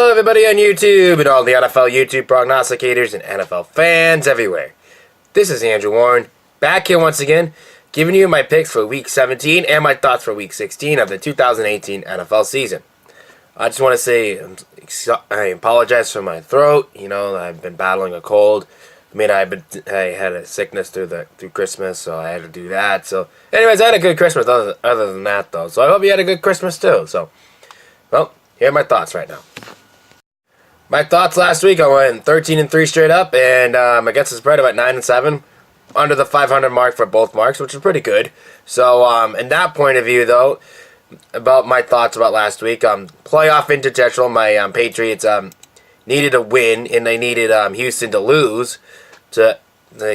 Hello everybody on YouTube and all the NFL YouTube prognosticators and NFL fans everywhere. This is Andrew Warren, back here once again, giving you my picks for Week 17 and my thoughts for Week 16 of the 2018 NFL season. I just want to say I apologize for my throat. You know, I've been battling a cold. I had a sickness through Christmas, so I had to do that. So, anyways, I had a good Christmas other than that, though. So I hope you had a good Christmas too. So, well, here are my thoughts right now. My thoughts last week, I went 13-3 straight up, and against the spread, I went 9-7, under the 500 mark for both marks, which is pretty good. So, in that point of view, though, about my thoughts about last week, playoff intertextual, my Patriots needed a win, and they needed Houston to lose to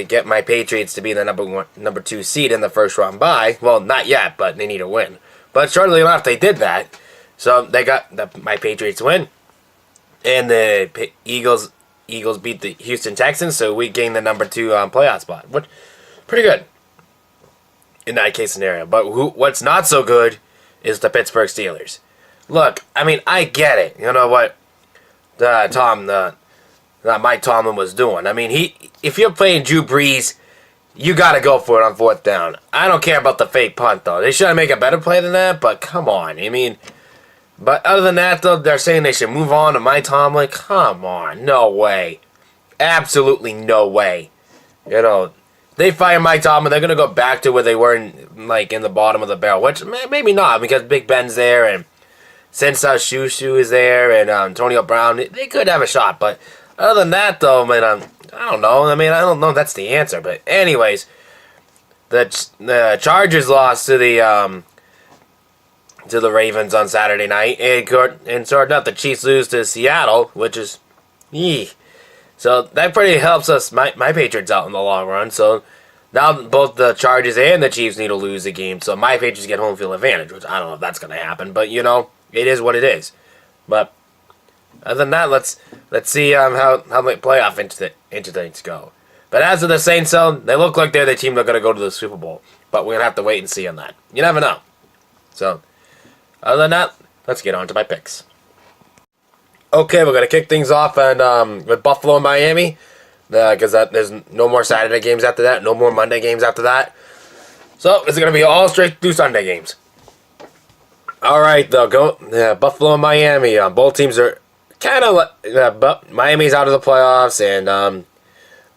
get my Patriots to be the number 2 seed in the first round bye. Well, not yet, but they need a win. But shortly enough, they did that. So they got my Patriots win, and the Eagles beat the Houston Texans, so we gained the number 2 playoff spot. Which pretty good in that case scenario. But what's not so good is the Pittsburgh Steelers. Look, I mean, I get it. You know what Mike Tomlin was doing. I mean, if you're playing Drew Brees, you got to go for it on 4th down. I don't care about the fake punt, though. They should make a better play than that, but come on. I mean, but other than that, though, they're saying they should move on to Mike Tomlin. Come on. No way. Absolutely no way. You know, they fire Mike Tomlin, they're going to go back to where they were in the bottom of the barrel, which maybe not, because Big Ben's there, and Sensa Shushu is there, and Antonio Brown. They could have a shot, but other than that, though, man, I don't know. I mean, I don't know if that's the answer. But anyways, the Chargers lost to the Ravens on Saturday night, and sort of the Chiefs lose to Seattle, which is, so that pretty helps us, my Patriots out in the long run. So now both the Chargers and the Chiefs need to lose a game, so my Patriots get home field advantage, which I don't know if that's going to happen, but you know, it is what it is. But other than that, let's see how the playoff things go. But as for the Saints, they look like they're the team that's going to go to the Super Bowl. But we're going to have to wait and see on that. You never know. So, other than that, let's get on to my picks. Okay, we're going to kick things off with Buffalo and Miami. Because there's no more Saturday games after that. No more Monday games after that. So, it's going to be all straight through Sunday games. Alright, Buffalo and Miami. Both teams are kind of Miami's out of the playoffs, and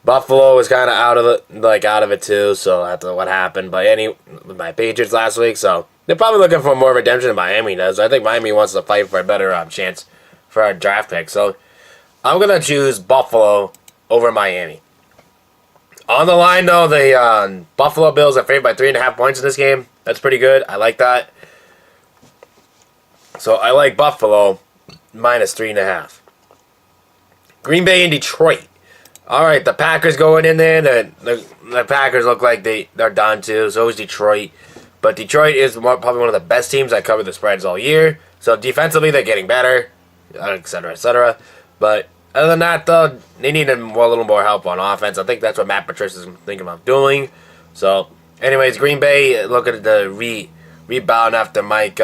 Buffalo is kind of out of it too. So after what happened, with my Patriots last week, so they're probably looking for more redemption than Miami does. I think Miami wants to fight for a better chance for our draft pick. So I'm gonna choose Buffalo over Miami. On the line though, the Buffalo Bills are favored by 3.5 points in this game. That's pretty good. I like that. So I like Buffalo minus 3.5. Green Bay and Detroit. Alright, the Packers going in there. The Packers look like they're done too. So is Detroit. But Detroit is probably one of the best teams that cover the spreads all year. So defensively, they're getting better, etc., etc. But other than that, though, they need a little more help on offense. I think that's what Matt Patricia is thinking of doing. So, anyways, Green Bay look at the rebound after Mike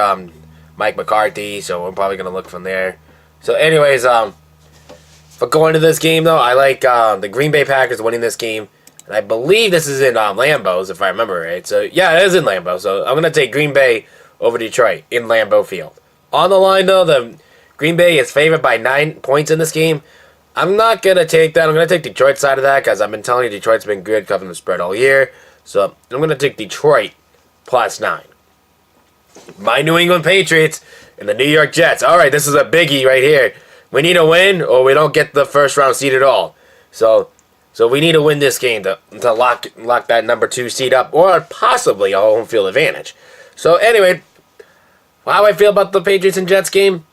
McCarthy, so we're probably going to look from there. So anyways, for going to this game, though, I like the Green Bay Packers winning this game. And I believe this is in Lambeau's, if I remember right. So, yeah, it is in Lambeau. So I'm going to take Green Bay over Detroit in Lambeau Field. On the line, though, the Green Bay is favored by 9 points in this game. I'm not going to take that. I'm going to take Detroit's side of that because I've been telling you Detroit's been good covering the spread all year. So I'm going to take Detroit plus 9. My New England Patriots and the New York Jets. All right, this is a biggie right here. We need a win, or we don't get the first round seed at all. So we need to win this game to lock that number 2 seed up, or possibly a home field advantage. So anyway, how I feel about the Patriots and Jets game?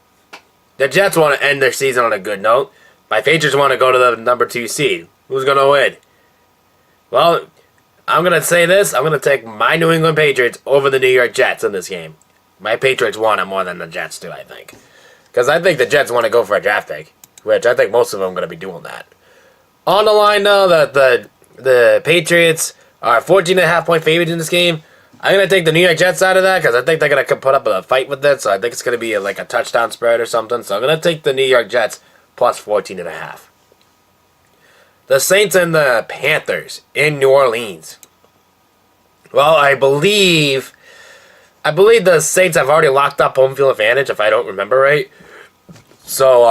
The Jets want to end their season on a good note. My Patriots want to go to the number 2 seed. Who's going to win? Well, I'm going to say this. I'm going to take my New England Patriots over the New York Jets in this game. My Patriots want it more than the Jets do, I think. Because I think the Jets want to go for a draft pick, which I think most of them are going to be doing that. On the line, though, the Patriots are 14.5 point favorites in this game. I'm going to take the New York Jets out of that because I think they're going to put up a fight with it. So I think it's going to be like a touchdown spread or something. So I'm going to take the New York Jets plus 14.5. The Saints and the Panthers in New Orleans. Well, I believe the Saints have already locked up home field advantage, if I don't remember right. So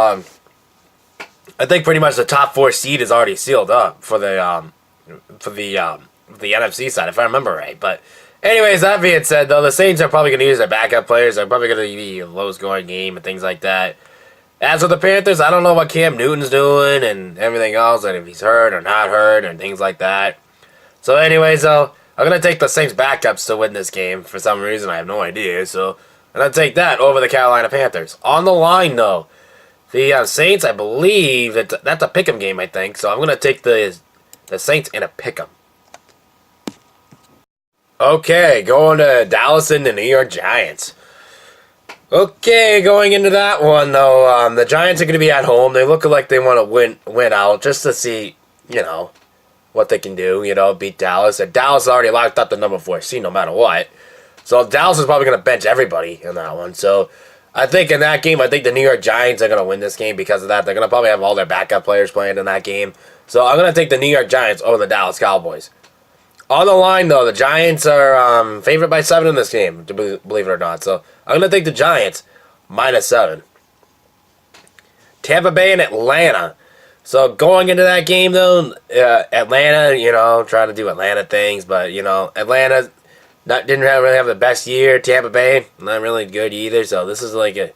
I think pretty much the top 4 seed is already sealed up for the NFC side, if I remember right. But anyways, that being said, though, the Saints are probably going to use their backup players. They're probably going to be a low-scoring game and things like that. As for the Panthers, I don't know what Cam Newton's doing and everything else, and if he's hurt or not hurt and things like that. So anyways, though, I'm going to take the Saints backups to win this game. For some reason, I have no idea. So I'm going to take that over the Carolina Panthers. On the line, though, the Saints, I believe, that's a pick'em game, I think. So I'm going to take the Saints in a pick'em. Okay, going to Dallas and the New York Giants. Okay, going into that one, though, the Giants are going to be at home. They look like they want to win out just to see, what they can do, beat Dallas. And Dallas already locked up the number 4 seed no matter what. So Dallas is probably going to bench everybody in that one. So I think in that game, I think the New York Giants are going to win this game because of that. They're going to probably have all their backup players playing in that game. So I'm going to take the New York Giants over the Dallas Cowboys. On the line, though, the Giants are favored by 7 in this game, believe it or not. So I'm going to take the Giants minus 7. Tampa Bay and Atlanta. So going into that game, though, Atlanta, trying to do Atlanta things. But, Atlanta didn't really have the best year. Tampa Bay, not really good either. So this is like a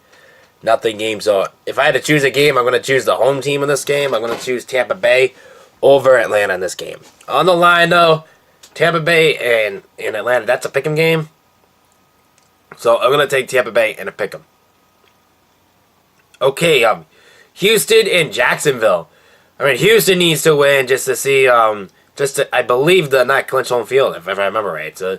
nothing game. So if I had to choose a game, I'm going to choose the home team in this game. I'm going to choose Tampa Bay over Atlanta in this game. On the line, though, Tampa Bay and Atlanta, that's a pick'em game. So I'm going to take Tampa Bay and a pick'em. Okay, Houston and Jacksonville. I mean, Houston needs to win just to see, I believe, the not clinch home field, if I remember right. So,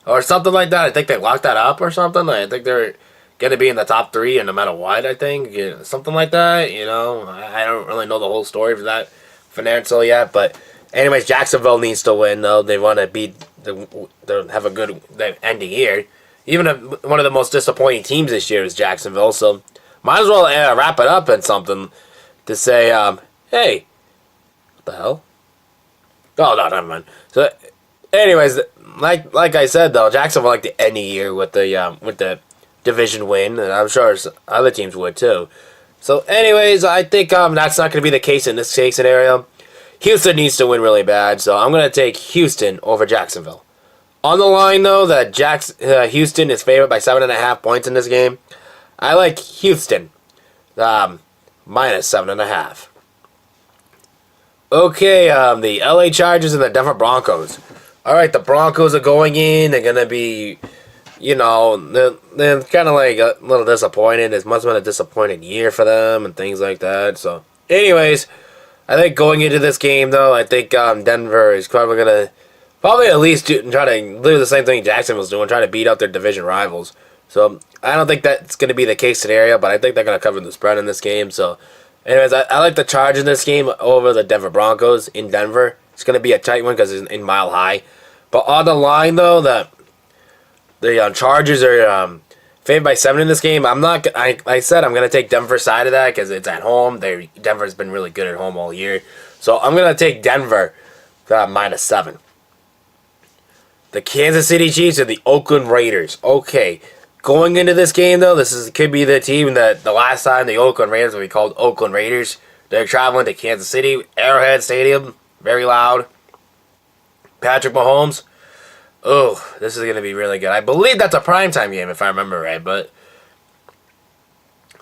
or something like that. I think they locked that up or something. I think they're going to be in the top 3 and no matter what, I think. Something like that, I don't really know the whole story for that financial yet, but anyways, Jacksonville needs to win, though. They want to beat, have a good ending year. Even one of the most disappointing teams this year is Jacksonville, so might as well wrap it up in something to say, hey, what the hell? Oh, no, never mind. So, anyways, like I said, though, Jacksonville like to end the year with the division win, and I'm sure other teams would, too. So, anyways, I think that's not going to be the case in this case scenario. Houston needs to win really bad, so I'm going to take Houston over Jacksonville. On the line, though, that Houston is favored by 7.5 points in this game. I like Houston minus 7.5. Okay, the LA Chargers and the Denver Broncos. All right, the Broncos are going in. They're going to be, they're kind of like a little disappointed. It must have been a disappointing year for them and things like that. So, anyways, I think going into this game, though, I think Denver is probably going to at least try to do the same thing Jacksonville's doing, try to beat out their division rivals. So I don't think that's going to be the case scenario, but I think they're going to cover the spread in this game. So, anyways, I like the Chargers in this game over the Denver Broncos in Denver. It's going to be a tight one because it's in Mile High. But on the line, though, the Chargers are favored by 7 in this game. I said I'm going to take Denver's side of that because it's at home. Denver's been really good at home all year. So I'm going to take Denver minus 7. The Kansas City Chiefs and the Oakland Raiders. Okay, going into this game, though, could be the team that the last time the Oakland Raiders will be called Oakland Raiders. They're traveling to Kansas City, Arrowhead Stadium, very loud. Patrick Mahomes. Oh, this is going to be really good. I believe that's a primetime game, if I remember right. But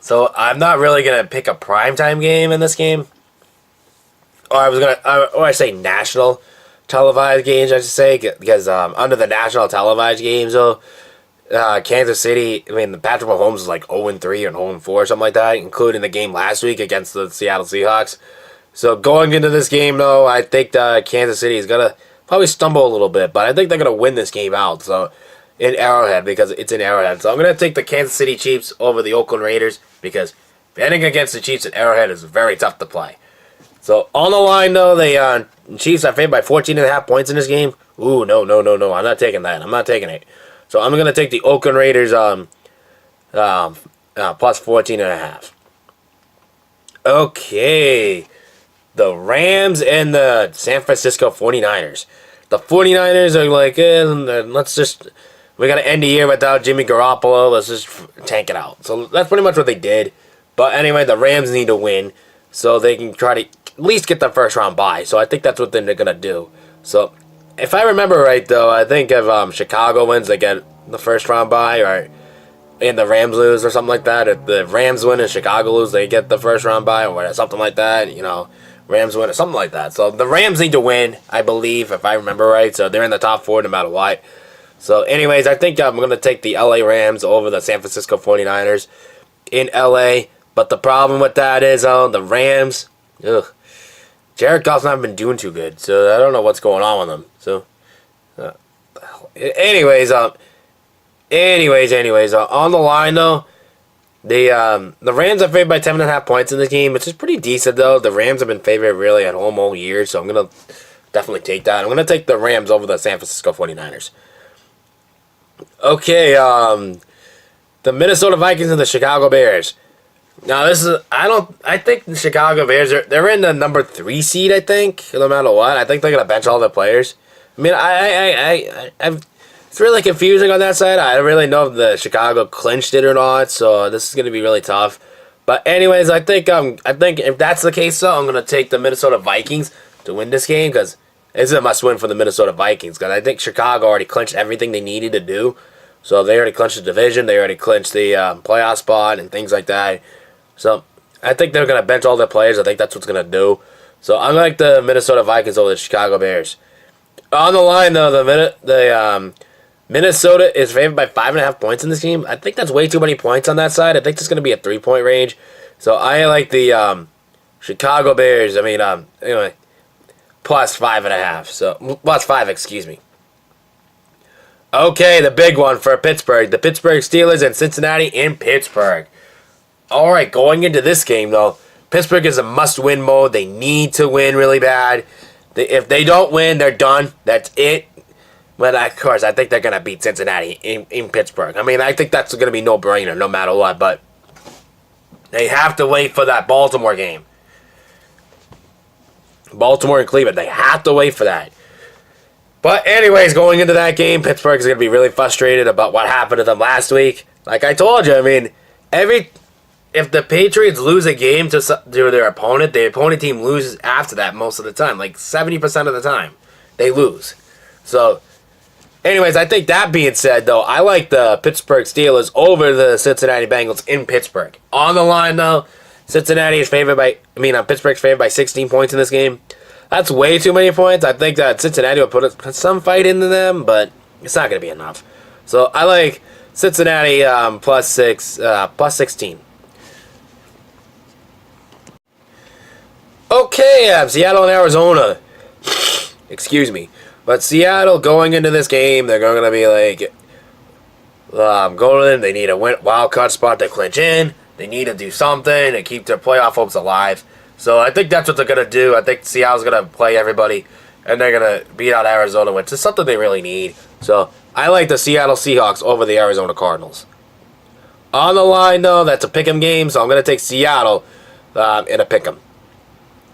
so I'm not really going to pick a primetime game in this game. Or I say national televised games, I should say, because under the national televised games, though, Kansas City, the Patrick Mahomes is like 0-3 and 0-4, something like that, including the game last week against the Seattle Seahawks. So going into this game, though, I think Kansas City is going to probably stumble a little bit, but I think they're going to win this game out. So in Arrowhead, because it's in Arrowhead. So I'm going to take the Kansas City Chiefs over the Oakland Raiders, because betting against the Chiefs at Arrowhead is very tough to play. So on the line though, the Chiefs are favored by 14.5 points in this game. Ooh, no. I'm not taking that. I'm not taking it. So I'm gonna take the Oakland Raiders plus 14.5. Okay. The Rams and the San Francisco 49ers. The 49ers are like, we got to end the year without Jimmy Garoppolo. Let's just tank it out. So that's pretty much what they did. But anyway, the Rams need to win so they can try to at least get the first round bye. So I think that's what they're going to do. So if I remember right, though, I think if Chicago wins, they get the first round bye, and the Rams lose or something like that. If the Rams win and Chicago lose, they get the first round bye or something like that, Rams win or something like that. So the Rams need to win, I believe, if I remember right. So they're in the top 4 no matter what. So anyways, I think I'm going to take the LA Rams over the San Francisco 49ers in LA. But the problem with that is the Rams, Jared Goff's not been doing too good. So I don't know what's going on with him. So anyways, on the line though, the Rams are favored by 10.5 points in this game, which is pretty decent though. The Rams have been favored really at home all year, so I'm gonna definitely take that. I'm gonna take the Rams over the San Francisco 49ers. Okay, the Minnesota Vikings and the Chicago Bears. Now I think the Chicago Bears they're in the number 3 seed. I think no matter what, I think they're gonna bench all their players. I mean, it's really confusing on that side. I don't really know if the Chicago clinched it or not, so this is going to be really tough. But anyways, I think if that's the case, though, I'm going to take the Minnesota Vikings to win this game because it's a must-win for the Minnesota Vikings. Because I think Chicago already clinched everything they needed to do. So they already clinched the division, they already clinched the playoff spot and things like that. So I think they're going to bench all their players. I think that's what's going to do. So I'm like the Minnesota Vikings over the Chicago Bears. On the line, though, Minnesota is favored by 5.5 points in this game. I think that's way too many points on that side. I think it's going to be a 3-point range. So I like the Chicago Bears. Anyway, plus 5.5. So plus 5, excuse me. Okay, the big one for Pittsburgh. The Pittsburgh Steelers and Cincinnati in Pittsburgh. All right, going into this game, though, Pittsburgh is a must-win mode. They need to win really bad. If they don't win, they're done. That's it. But, of course, I think they're going to beat Cincinnati in Pittsburgh. I think that's going to be no-brainer no matter what. But they have to wait for that Baltimore game. Baltimore and Cleveland, they have to wait for that. But anyways, going into that game, Pittsburgh is going to be really frustrated about what happened to them last week. Like I told you, if the Patriots lose a game to their opponent, the opponent team loses after that most of the time. Like 70% of the time, they lose. So anyways, I think that being said, though, I like the Pittsburgh Steelers over the Cincinnati Bengals in Pittsburgh. On the line, though, Pittsburgh's favored by 16 points in this game. That's way too many points. I think that Cincinnati will put some fight into them, but it's not going to be enough. So I like Cincinnati plus 16. Okay, Seattle and Arizona. Excuse me. But Seattle going into this game, they're going to be like, they need a wild card spot to clinch in. They need to do something to keep their playoff hopes alive. So I think that's what they're going to do. I think Seattle's going to play everybody, and they're going to beat out Arizona, which is something they really need. So I like the Seattle Seahawks over the Arizona Cardinals. On the line, though, that's a pick'em game, so I'm going to take Seattle in a pick'em.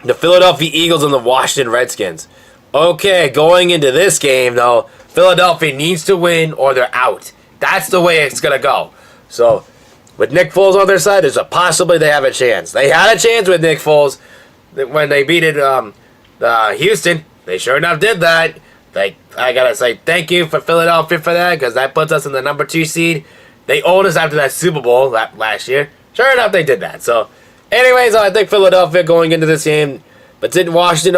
The Philadelphia Eagles and the Washington Redskins. Okay, going into this game, though, Philadelphia needs to win or they're out. That's the way it's going to go. So with Nick Foles on their side, there's a possibility they have a chance. They had a chance with Nick Foles when they beat Houston. They sure enough did that. I got to say thank you for Philadelphia for that because that puts us in the number 2 seed. They owned us after that Super Bowl last year. Sure enough, they did that. So anyways, I think Philadelphia going into this game, but didn't Washington,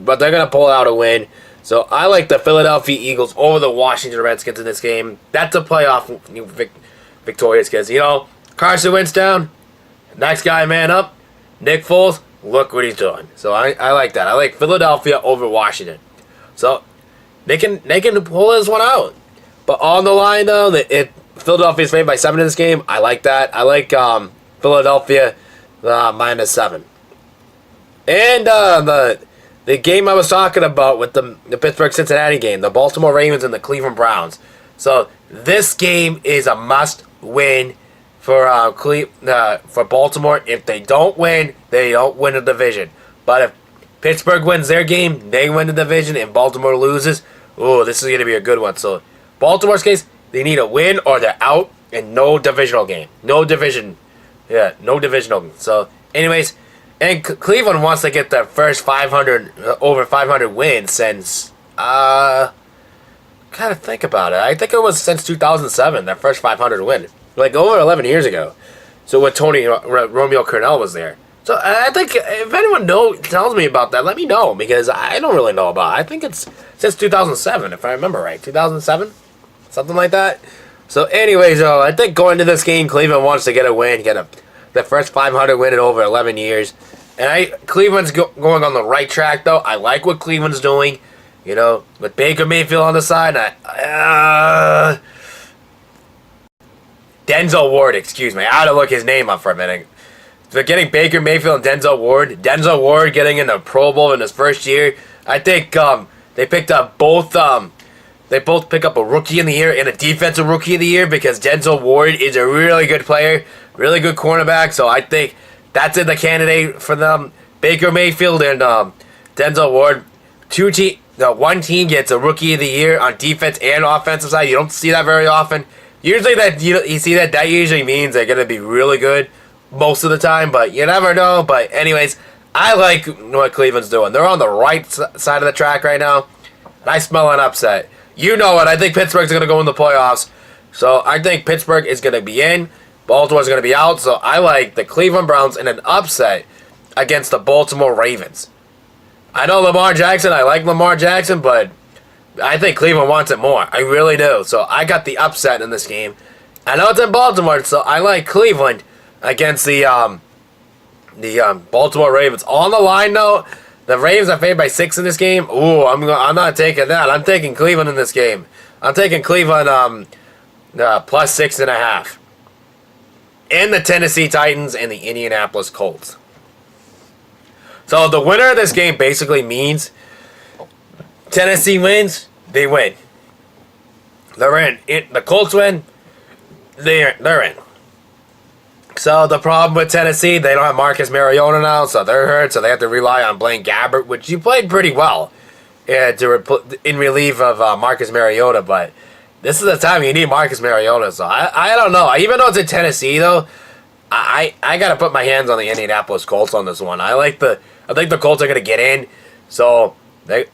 but they're going to pull out a win. So I like the Philadelphia Eagles over the Washington Redskins in this game. That's a playoff victorious because, Carson Wentz down, next guy man up, Nick Foles, look what he's doing. So I like that. I like Philadelphia over Washington. So they can pull this one out. But on the line, though, Philadelphia's favored by 7 in this game. I like that. I like Philadelphia minus 7. And the game I was talking about with the Pittsburgh-Cincinnati game, the Baltimore Ravens and the Cleveland Browns. So this game is a must-win for Baltimore. If they don't win, they don't win the division. But if Pittsburgh wins their game, they win the division. If Baltimore loses, oh, this is going to be a good one. So Baltimore's case, they need a win or they're out, and no divisional game. No division. Yeah, no divisional. So anyways, and Cleveland wants to get their first 500, over 500 wins since, kind of think about it. I think it was since 2007, their first 500 win. Like over 11 years ago. So when Tony Romeo Cornell was there. So I think if anyone tells me about that, let me know, because I don't really know about it. I think it's since 2007, if I remember right. 2007? Something like that. So anyways, I think going to this game, Cleveland wants to get a win, the first 500 win in over 11 years. And Cleveland's going on the right track, though. I like what Cleveland's doing. You know, with Baker Mayfield on the side. Denzel Ward, excuse me. I had to look his name up for a minute. So getting Baker Mayfield and Denzel Ward getting in the Pro Bowl in his first year. I think they picked up both. They both pick up a Rookie of the Year and a Defensive Rookie of the Year, because Denzel Ward is a really good player, really good cornerback. So I think that's in the candidate for them. Baker Mayfield and Denzel Ward. One team gets a Rookie of the Year on defense and offensive side. You don't see that very often. Usually you see that usually means they're going to be really good most of the time, but you never know. But anyways, I like what Cleveland's doing. They're on the right side of the track right now, and I smell an upset. You know it. I think Pittsburgh's going to go in the playoffs. So I think Pittsburgh is going to be in. Baltimore's going to be out. So I like the Cleveland Browns in an upset against the Baltimore Ravens. I know Lamar Jackson. I like Lamar Jackson, but I think Cleveland wants it more. I really do. So I got the upset in this game. I know it's in Baltimore, so I like Cleveland against the Baltimore Ravens. On the line, though, the Ravens are favored by 6 in this game. Ooh, I'm not taking that. I'm taking Cleveland in this game. I'm taking Cleveland plus 6.5. And the Tennessee Titans and the Indianapolis Colts. So the winner of this game basically means Tennessee wins, they win. They're in. The Colts win, they're in. So the problem with Tennessee, they don't have Marcus Mariota now, so they're hurt, so they have to rely on Blaine Gabbert, which he played pretty well in relief of Marcus Mariota, but this is the time you need Marcus Mariota, so I don't know. Even though it's in Tennessee, though, I got to put my hands on the Indianapolis Colts on this one. I think the Colts are going to get in, so the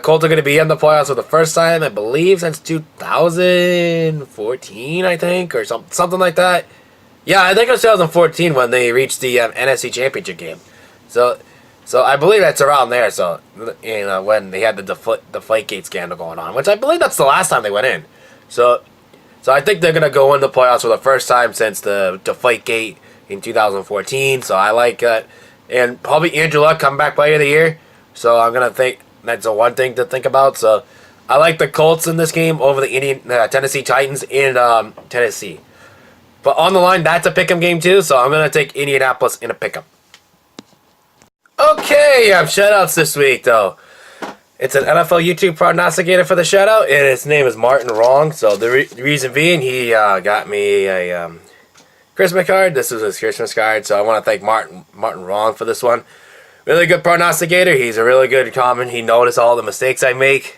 Colts are going to be in the playoffs for the first time, I believe, since 2014, I think, or something like that. Yeah, I think it was 2014 when they reached the NFC Championship game. So I believe that's around there. So, when they had the Deflategate scandal going on, which I believe that's the last time they went in. So I think they're gonna go in the playoffs for the first time since the Deflategate in 2014. So I like that, and probably Andrew Luck comeback player of the year. So I'm gonna think that's the one thing to think about. So I like the Colts in this game over the Tennessee Titans in Tennessee. But on the line, that's a pick'em game too, so I'm going to take Indianapolis in a pick'em. Okay, shoutouts this week, though. It's an NFL YouTube prognosticator for the shoutout, and his name is Martin Wrong. So the reason being, he got me a Christmas card. This was his Christmas card, so I want to thank Martin Wrong for this one. Really good prognosticator. He's a really good comment. He noticed all the mistakes I make.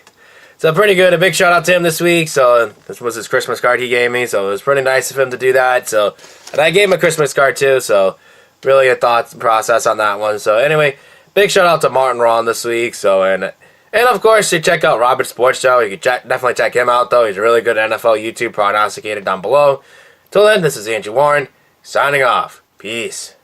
So pretty good. A big shout out to him this week. So this was his Christmas card he gave me. So it was pretty nice of him to do that. So, and I gave him a Christmas card too. So really a thought process on that one. So anyway, big shout out to Martin Ron this week. So and of course you check out Robert Sports Show. You can definitely check him out though. He's a really good NFL YouTube prognosticator down below. Till then, this is Andrew Warren signing off. Peace.